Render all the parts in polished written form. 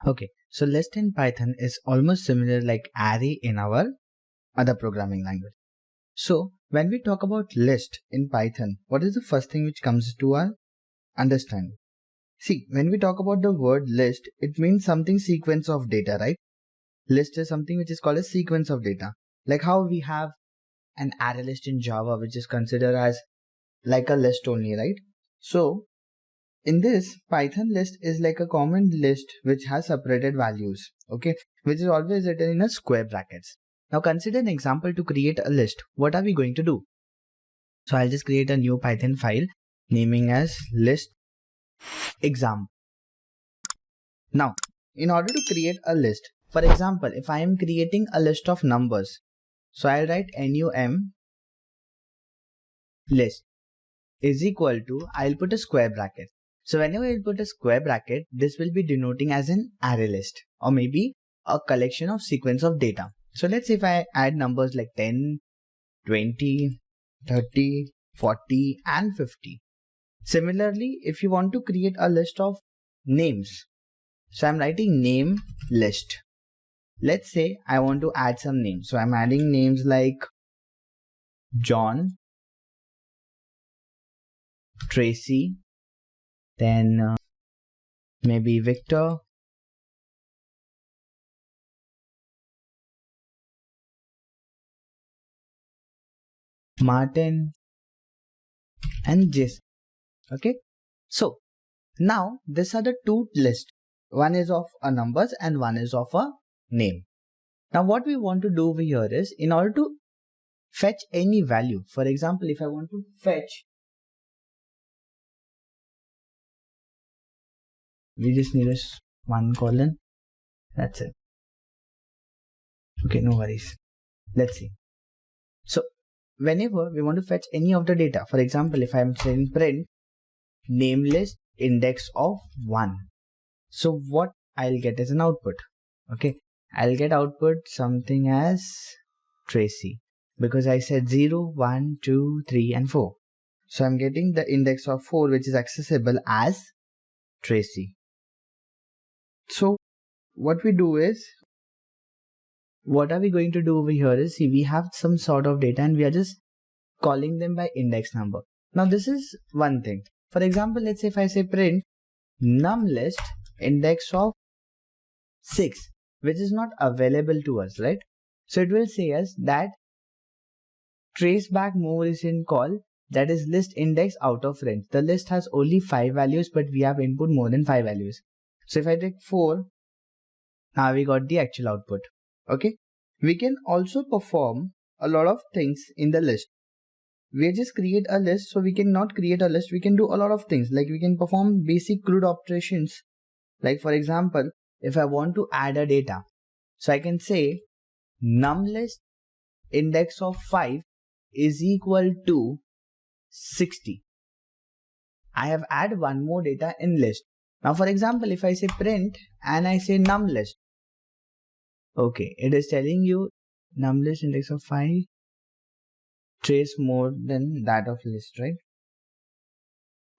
Okay, so list in Python is almost similar like array in our other programming language. So when we talk about list in Python, what is the first thing which comes to our understanding? See, when we talk about the word list, it means something sequence of data, right? List is something which is called a sequence of data. Like how we have an array list in Java, which is considered as like a list only, right? So in this, Python list is like a common list which has separated values, okay, which is always written in a square brackets. Now consider an example to create a list. What are we going to do? So I'll just create a new Python file naming as list exam. Now, in order to create a list, for example, if I am creating a list of numbers, so I'll write num list is equal to, I'll put a square bracket. So whenever I'll put a square bracket, this will be denoting as an array list or maybe a collection of sequence of data. So let's say if I add numbers like 10, 20, 30, 40 and 50. Similarly, if you want to create a list of names, so I'm writing name list. Let's say I want to add some names. So I'm adding names like John, Tracy, then maybe Victor, Martin and Jason. Okay, so now these are the two lists. One is of a numbers and one is of a name. Now what we want to do over here is, in order to fetch any value, for example, if I want to fetch, we just need a one colon, that's it. Okay, no worries. Let's see. So whenever we want to fetch any of the data, for example, if I am saying print name list index of 1, so what I'll get as an output? Okay, I'll get output something as Tracy, because I said 0, 1, 2, 3 and 4. So I'm getting the index of 4 which is accessible as Tracy. So what we do is, what are we going to do over here is, see, we have some sort of data and we are just calling them by index number. Now this is one thing. For example, let's say if I say print num list index of 6, which is not available to us, right? So it will say us that trace back more is in call, that is list index out of range. The list has only 5 values, but we have input more than 5 values. So if I take 4, now we got the actual output. Okay, we can also perform a lot of things in the list. We just create a list, so we cannot create a list, we can do a lot of things, like we can perform basic CRUD operations. Like for example, if I want to add a data, so I can say num list index of 5 is equal to 60. I have added one more data in list. Now for example, if I say print and I say num list, okay, it is telling you num list index of 5 trace more than that of list, right?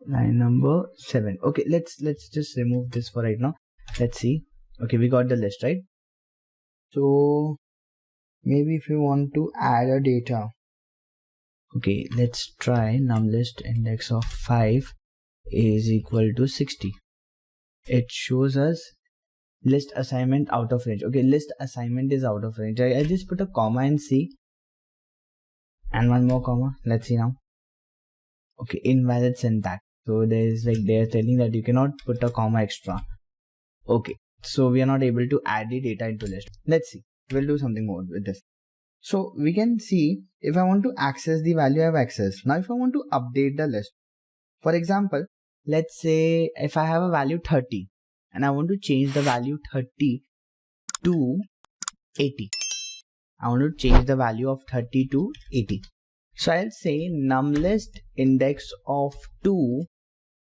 Line number 7. Okay, let's just remove this for right now. Let's see. Okay, we got the list, right? So maybe if you want to add a data, okay, let's try num list index of 5 is equal to 60. It shows us list assignment out of range. Okay, list assignment is out of range. I just put a comma and see, and one more comma. Let's see now. Okay, invalid syntax. So there is like, they are telling that you cannot put a comma extra. Okay, so we are not able to add the data into list. Let's see, we'll do something more with this. So we can see, if I want to access the value I have accessed. Now if I want to update the list, for example, let's say if I have a value 30 and I want to change the value 30 to 80. I want to change the value of 30 to 80. So I'll say num list index of 2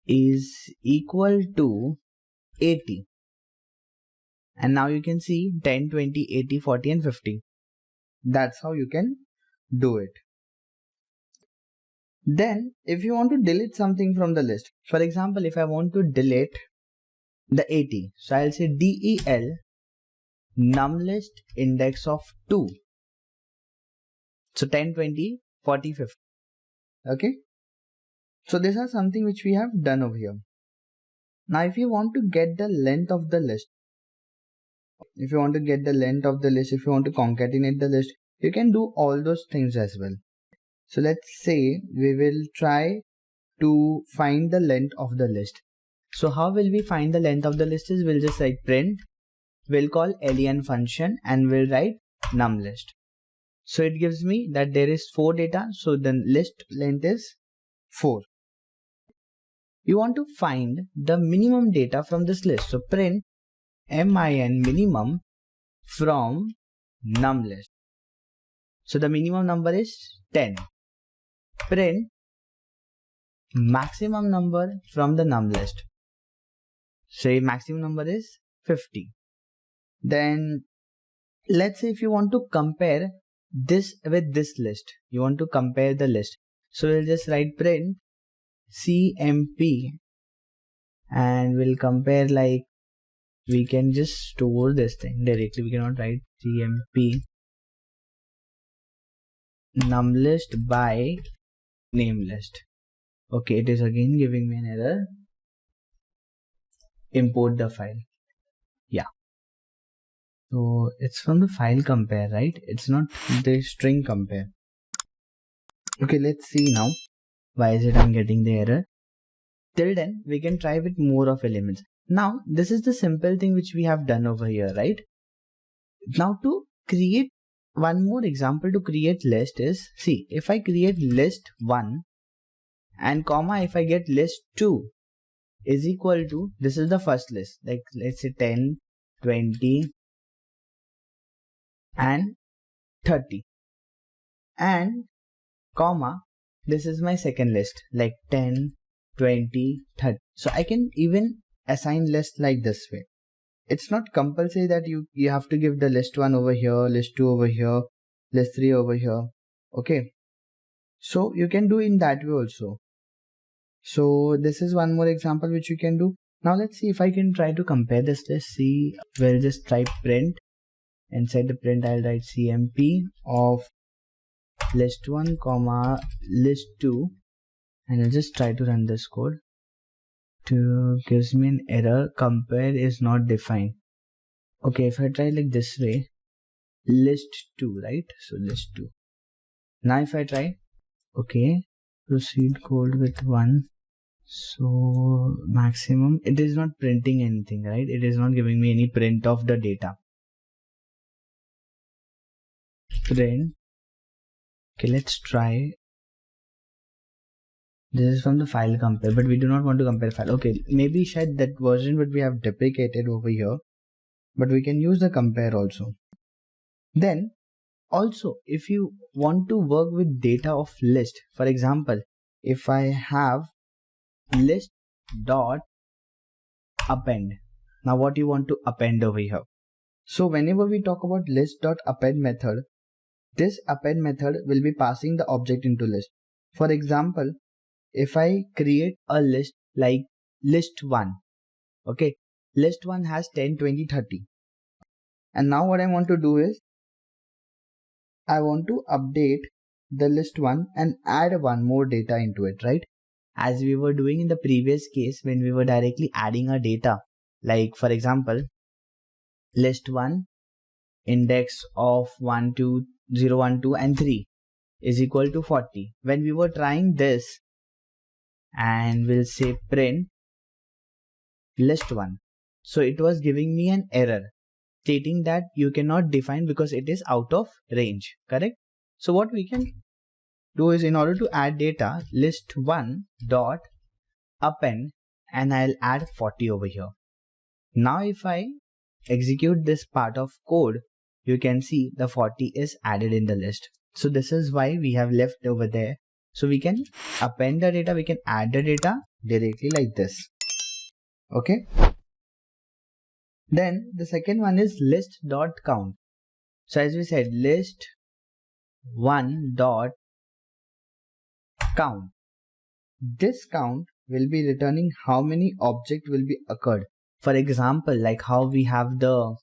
is equal to 80. And now you can see 10, 20, 80, 40 and 50. That's how you can do it. Then if you want to delete something from the list, for example, if I want to delete the 80. So I'll say del num list index of 2. So 10, 20, 40, 50. Okay. So these are something which we have done over here. Now if you want to get the length of the list, if you want to concatenate the list, you can do all those things as well. So let's say we will try to find the length of the list. So how will we find the length of the list is we'll just write print, we'll call len function and we'll write num list. So it gives me that there is 4 data, so the list length is 4. You want to find the minimum data from this list. So print min minimum from num list. So the minimum number is 10. Print maximum number from the num list. Say maximum number is 50. Then let's say if you want to compare this with this list, you want to compare the list. So we'll just write print cmp and we'll compare, like we can just store this thing directly. We cannot write cmp num list by name list. Okay, it is again giving me an error. Import the file. Yeah. So it's from the file compare, right? It's not the string compare. Okay, let's see now. Why is it I'm getting the error? Till then, we can try with more of elements. Now, this is the simple thing which we have done over here, right? Now to create one more example to create list is, see, if I create list 1 and comma, if I get list 2 is equal to, this is the first list, like let's say 10, 20 and 30, and comma, this is my second list, like 10, 20, 30. So I can even assign list like this way. It's not compulsory that you have to give the list 1 over here, list 2 over here, list 3 over here. Okay. So you can do in that way also. So this is one more example which you can do. Now let's see if I can try to compare this list. See, we'll just type print. Inside the print, I'll write cmp of list 1 comma list 2 and I'll just try to run this code. To gives me an error, compare is not defined. Okay, if I try like this way, list 2, right? So list 2. Now if I try, okay, proceed code with 1. So maximum, it is not printing anything, right? It is not giving me any print of the data. Print. Okay, let's try. This is from the file compare, but we do not want to compare file. Okay, maybe shed that version would we have deprecated over here, but we can use the compare also. Then also, if you want to work with data of list, for example, if I have list dot append, now what you want to append over here? So whenever we talk about list dot append method, this append method will be passing the object into list. For example, if I create a list like list 1, okay, list 1 has 10, 20, 30. And now what I want to do is, I want to update the list 1 and add one more data into it, right? As we were doing in the previous case when we were directly adding a data, like for example, list 1 index of 1, 2, 0, 1, 2 and 3 is equal to 40. When we were trying this, and we'll say print list 1. So it was giving me an error stating that you cannot define because it is out of range, correct? So what we can do is, in order to add data, list 1 dot append and I'll add 40 over here. Now if I execute this part of code, you can see the 40 is added in the list. So this is why we have left over there. So we can append the data, we can add the data directly like this. Okay. Then the second one is list dot count. So as we said, list 1 dot count. This count will be returning how many objects will be occurred. For example, like how we have the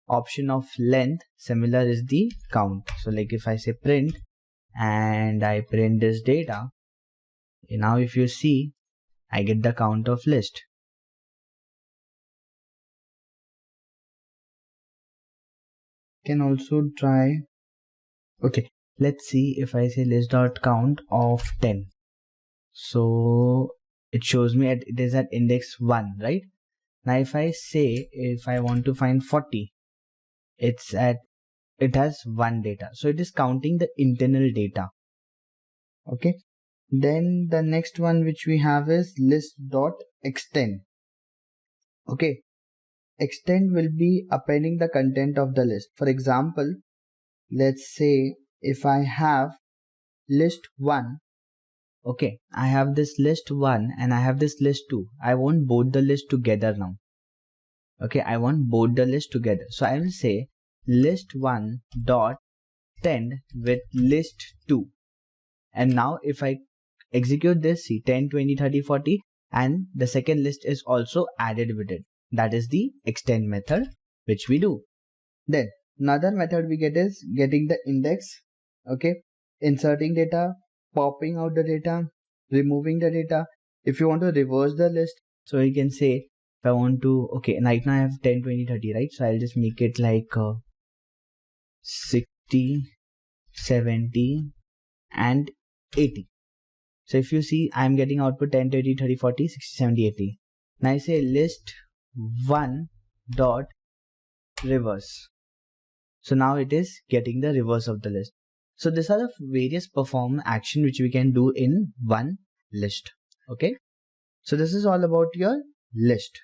option of length, similar is the count. So like if I say print and I print this data, now if you see, I get the count of list. Can also try, okay, let's see if I say list.count of 10. So it shows me it is at index 1, right? Now if I say, if I want to find 40, it has 1 data. So it is counting the internal data. Okay. Then the next one which we have is list.extend. Okay. Extend will be appending the content of the list. For example, let's say if I have list 1, okay, I have this list 1 and I have this list 2. I want both the list together now. Okay, I want both the list together. So I will say list 1 dot tend with list 2. And now if I execute this, see 10, 20, 30, 40, and the second list is also added with it. That is the extend method which we do. Then another method we get is getting the index, okay, inserting data, popping out the data, removing the data. If you want to reverse the list, so you can say if I want to, okay, right now I have 10, 20, 30, right? So I'll just make it like 60, 70 and 80. So if you see, I'm getting output 10, 20, 30, 40, 60, 70, 80. Now I say list 1 dot reverse. So now it is getting the reverse of the list. So these are the various perform action which we can do in one list. Okay. So this is all about your list.